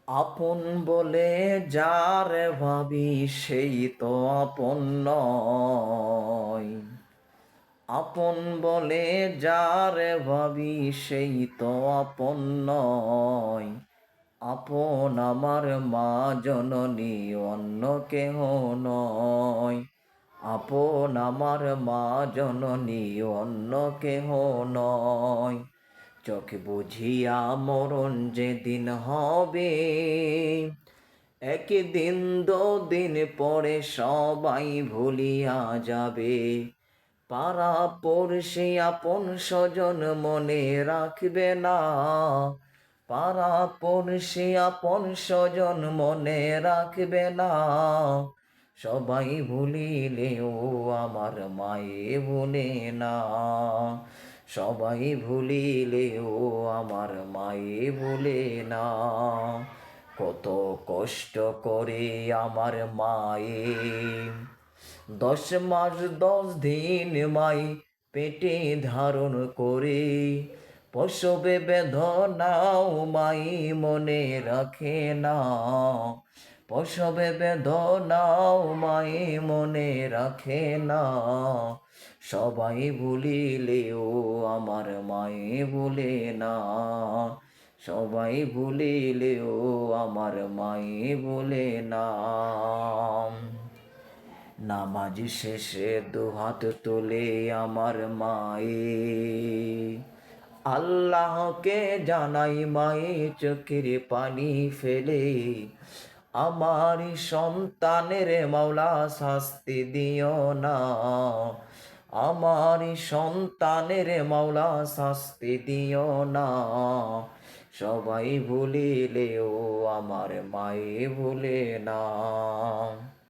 আপন বলে যারে ভাবি সেই তো আপন নয়। আপন বলে যারে ভাবি সেই তো আপন নয়। আপন আমার মা জননী অন্য কেহ নয়। আপন আমার মা জননী অন্য কেহ নয়। চোখে বুঝিয়া মরণ যেদিন হবে, একদিন দুদিন পরে সবাই ভুলিয়া যাবে। পাড়া পড়শি আপন স্বজন মনে রাখবে না। পাড়া পড়শি আপন স্বজন মনে রাখবে না। সবাই ভুলিলেও আমার মায়ে ভুলে না। সবাই ভুলিলেও আমার মায়ে ভুলে না। কত কষ্ট করে আমার মায়ে 10 মাস 10 দিন মাই পেটে ধারণ করে। প্রসবে বেদনাও মাই মনে রাখে না। প্রসবে বেদনাও মাই মনে রাখে না। সবাই ভুলিলেও আমার মায়ে ভুলে না। সবাই ভুলিলেও আমার মায়ে ভুলে না। নামাজ শেষে দুহাত তোলে আমার মায়ে, আল্লাহকে জানাই মায়ে চোখের পানি ফেলে। আমার সন্তানের মাওলা শাস্তি দিও না। আমার সন্তানের মাওলা শাস্তি দিও না। সবাই ভুলিলেও আমার মায়ে ভুলে না।